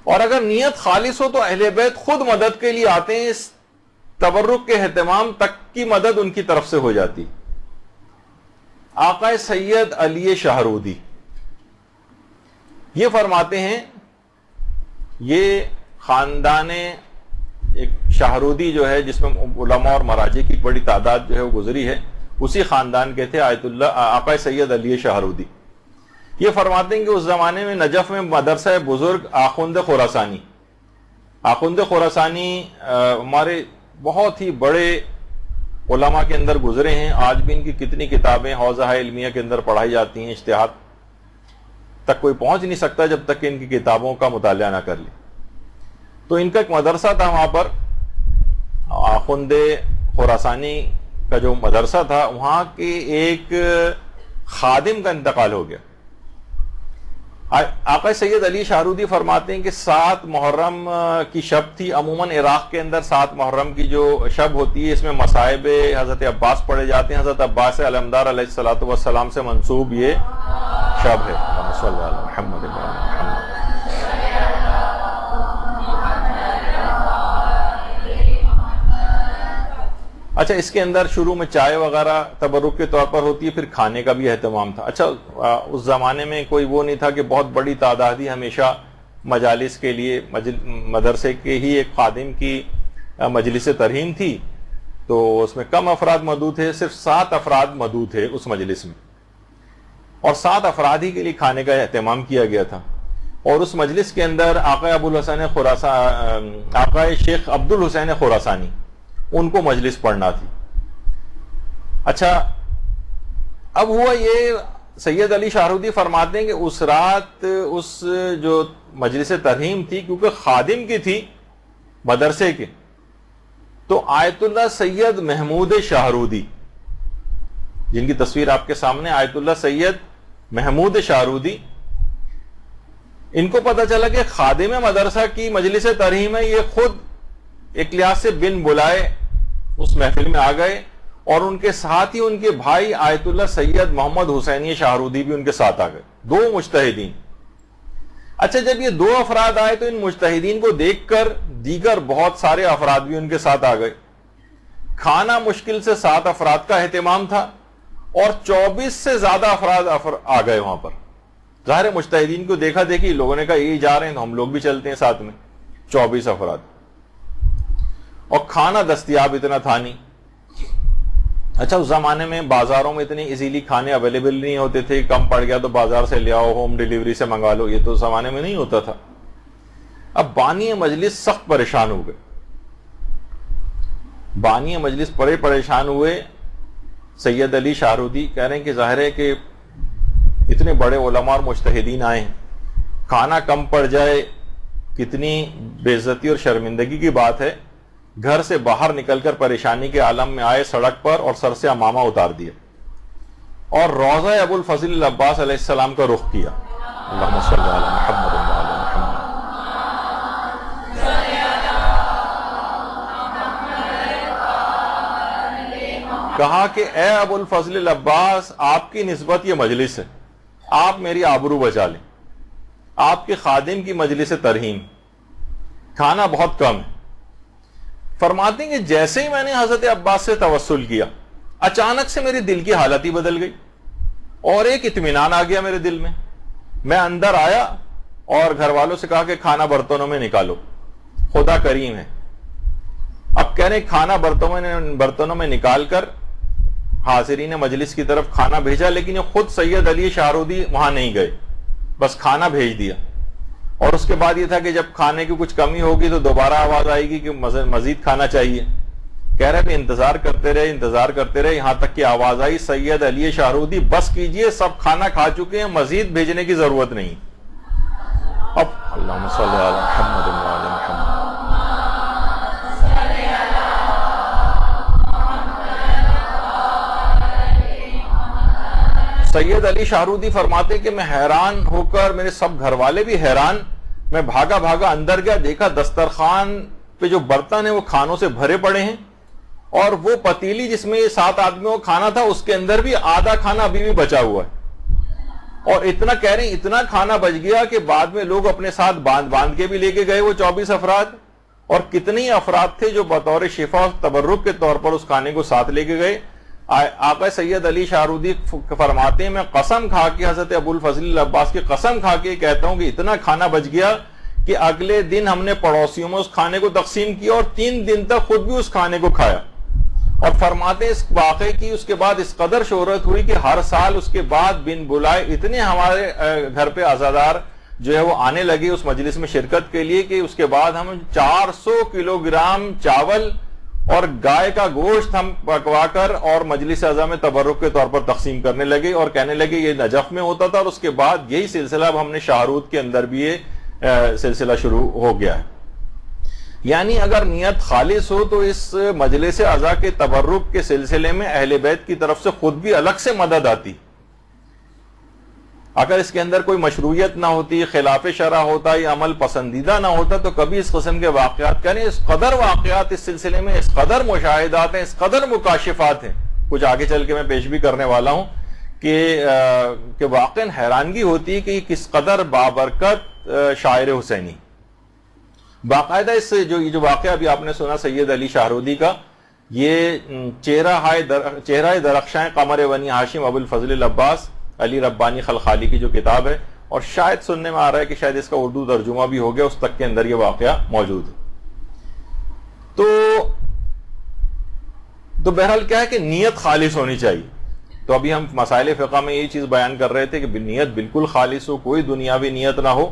اور اگر نیت خالص ہو تو اہل بیت خود مدد کے لیے آتے ہیں، اس تبرک کے اہتمام تک کی مدد ان کی طرف سے ہو جاتی۔ آقا سید علی شاہرودی یہ فرماتے ہیں، یہ خاندان ایک شاہرودی جو ہے جس میں علماء اور مراجع کی بڑی تعداد جو ہے وہ گزری ہے، اسی خاندان کے تھے آقا سید علی شاہرودی۔ یہ فرماتے ہیں کہ اس زمانے میں نجف میں مدرسہ بزرگ آخوند خراسانی، آخوند خراسانی ہمارے بہت ہی بڑے علماء کے اندر گزرے ہیں، آج بھی ان کی کتنی کتابیں حوزہ علمیہ کے اندر پڑھائی جاتی ہیں، اجتہاد تک کوئی پہنچ نہیں سکتا جب تک کہ ان کی کتابوں کا مطالعہ نہ کر لے۔ تو ان کا ایک مدرسہ تھا وہاں پر، آخوند خراسانی کا جو مدرسہ تھا، وہاں کے ایک خادم کا انتقال ہو گیا۔ آقا سید علی شاہرودی فرماتے ہیں کہ 7 محرم کی شب تھی، عموماً عراق کے اندر 7 محرم کی جو شب ہوتی ہے اس میں مصائب حضرت عباس پڑھے جاتے ہیں، حضرت عباس علمدار علیہ السلام سے منسوب یہ شب ہے۔ صلی اللہ علیہ محمد محمد۔ اچھا، اس کے اندر شروع میں چائے وغیرہ تبرک کے طور پر ہوتی ہے، پھر کھانے کا بھی اہتمام تھا۔ اچھا، اس زمانے میں کوئی وہ نہیں تھا کہ بہت بڑی تعداد ہی ہمیشہ مجالس کے لیے، مدرسے کے ہی ایک خادم کی مجلس ترہیم تھی تو اس میں کم افراد مدعو تھے، صرف 7 افراد مدعو تھے اس مجلس میں، اور 7 افراد ہی کے لیے کھانے کا اہتمام کیا گیا تھا۔ اور اس مجلس کے اندر آقا شیخ عبد الحسین خراسانی، ان کو مجلس پڑھنا تھی۔ اچھا، اب ہوا یہ، سید علی شاہرودی فرماتے ہیں کہ اس رات اس جو مجلس ترہیم تھی، کیونکہ خادم کی تھی مدرسے کے، تو آیت اللہ سید محمود شاہرودی، جن کی تصویر آپ کے سامنے، آیت اللہ سید محمود شاہرودی، ان کو پتہ چلا کہ خادم مدرسہ کی مجلس ترہیم ہے، یہ خود ایک لحاظ سے بن بلائے اس محفل میں آ گئے، اور ان کے ساتھ ہی ان کے بھائی آیت اللہ سید محمد حسینی شاہرودی بھی ان کے ساتھ آ گئے، 2 مجتہدین۔ اچھا، جب یہ 2 افراد آئے تو ان مجتہدین کو دیکھ کر دیگر بہت سارے افراد بھی ان کے ساتھ آ گئے۔ کھانا مشکل سے 7 افراد کا اہتمام تھا، اور 24 سے زیادہ افراد آ گئے وہاں پر۔ ظاہر مجتہدین کو دیکھا دیکھی لوگوں نے کہا یہ جا رہے ہیں تو ہم لوگ بھی چلتے ہیں ساتھ میں، 24 افراد، اور کھانا دستیاب اتنا تھا نہیں۔ اچھا، اس زمانے میں بازاروں میں اتنے ایزیلی کھانے اویلیبل نہیں ہوتے تھے، کم پڑ گیا تو بازار سے لے آؤ، ہوم ڈیلیوری سے منگا لو، یہ تو اس زمانے میں نہیں ہوتا تھا۔ اب بانی مجلس سخت پریشان ہو گئے، بانی مجلس بڑے پریشان ہوئے۔ سید علی شاہرودی کہہ رہے ہیں کہ ظاہر ہے کہ اتنے بڑے علماء اور مجتہدین آئے ہیں، کھانا کم پڑ جائے کتنی بے عزتی اور شرمندگی کی بات ہے۔ گھر سے باہر نکل کر پریشانی کے عالم میں آئے سڑک پر، اور سر سے عمامہ اتار دیا، اور روضہ ابو الفضل العباس علیہ السلام کا رخ کیا۔ اللہم صلی علی محمد وعلی محمد۔ کہا کہ اے ابو الفضل العباس، آپ کی نسبت یہ مجلس ہے، آپ میری آبرو بچا لیں، آپ کے خادم کی مجلس ترہیم، کھانا بہت کم ہے۔ فرماتے ہیں کہ جیسے ہی میں نے حضرت عباس سے توسل کیا، اچانک سے میری دل کی حالت ہی بدل گئی، اور ایک اطمینان آ گیا میرے دل میں۔ میں اندر آیا اور گھر والوں سے کہا کہ کھانا برتنوں میں نکالو، خدا کریم ہے۔ اب کہہ رہے کھانا برتنوں میں نکال کر حاضرین مجلس کی طرف کھانا بھیجا، لیکن یہ خود سید علی شاہرودی وہاں نہیں گئے، بس کھانا بھیج دیا۔ اور اس کے بعد یہ تھا کہ جب کھانے کی کچھ کمی ہوگی تو دوبارہ آواز آئے گی کہ مزید کھانا چاہیے۔ کہہ رہے بھی انتظار کرتے رہے یہاں تک کہ آواز آئی، سید علی شاہرودی بس کیجئے، سب کھانا کھا چکے ہیں، مزید بھیجنے کی ضرورت نہیں۔ اب اللہم صلی علی محمد وعلی محمد۔ سید علی شاہرودی فرماتے کہ میں حیران ہو کر، میرے سب گھر والے بھی حیران، میں بھاگا اندر گیا، دیکھا دسترخوان پہ جو برتن ہیں وہ کھانوں سے بھرے پڑے ہیں، اور وہ پتیلی جس میں 7 آدمیوں کا کھانا تھا اس کے اندر بھی آدھا کھانا ابھی بھی بچا ہوا ہے۔ اور اتنا کہہ رہے ہیں اتنا کھانا بچ گیا کہ بعد میں لوگ اپنے ساتھ باندھ کے بھی لے کے گئے وہ 24 افراد، اور کتنے ہی افراد تھے جو بطور شفا تبرک کے طور پر اس کھانے کو ساتھ لے کے گئے۔ آقا سید علی شاہرودی فرماتے ہیں میں قسم کھا کے، حضرت ابو الفضل العباس کی قسم کھا کے کہتا ہوں کہ اتنا کھانا بچ گیا کہ اگلے دن ہم نے پڑوسیوں میں اس کھانے کو تقسیم کیا اور 3 دن تک خود بھی اس کھانے کو کھایا۔ اور فرماتے ہیں اس واقعے کی اس کے بعد اس قدر شہرت ہوئی کہ ہر سال اس کے بعد بن بلائے اتنے ہمارے گھر پہ عزادار جو ہے وہ آنے لگے اس مجلس میں شرکت کے لیے کہ اس کے بعد ہم 400 کلو گرام چاول اور گائے کا گوشت ہم پکوا کر اور مجلس اعظم میں تبرک کے طور پر تقسیم کرنے لگے، اور کہنے لگے یہ نجف میں ہوتا تھا، اور اس کے بعد یہی سلسلہ اب ہم نے شاہرود کے اندر بھی یہ سلسلہ شروع ہو گیا ہے۔ یعنی اگر نیت خالص ہو تو اس مجلس اعضاء کے تبرک کے سلسلے میں اہل بیت کی طرف سے خود بھی الگ سے مدد آتی۔ اگر اس کے اندر کوئی مشروعیت نہ ہوتی، خلاف شرع ہوتا یا عمل پسندیدہ نہ ہوتا تو کبھی اس قسم کے واقعات کریں۔ اس قدر واقعات اس سلسلے میں، اس قدر مشاہدات ہیں، اس قدر مکاشفات ہیں، کچھ آگے چل کے میں پیش بھی کرنے والا ہوں کہ واقعاً حیرانگی ہوتی ہے کہ کس قدر بابرکت شاعر حسینی۔ باقاعدہ اس جو واقعہ ابھی آپ نے سنا سید علی شاہرودی کا، یہ چہرہ درخشاں قمر بنی ہاشم ابو الفضل العباس علی ربانی خلخالی کی جو کتاب ہے، اور شاید سننے میں آ رہا ہے کہ شاید اس کا اردو ترجمہ بھی ہو گیا، اس تک کے اندر یہ واقعہ موجود ہے۔ تو بہرحال کیا ہے کہ نیت خالص ہونی چاہیے۔ تو ابھی ہم مسائل فقہ میں یہی چیز بیان کر رہے تھے کہ نیت بالکل خالص ہو، کوئی دنیاوی نیت نہ ہو،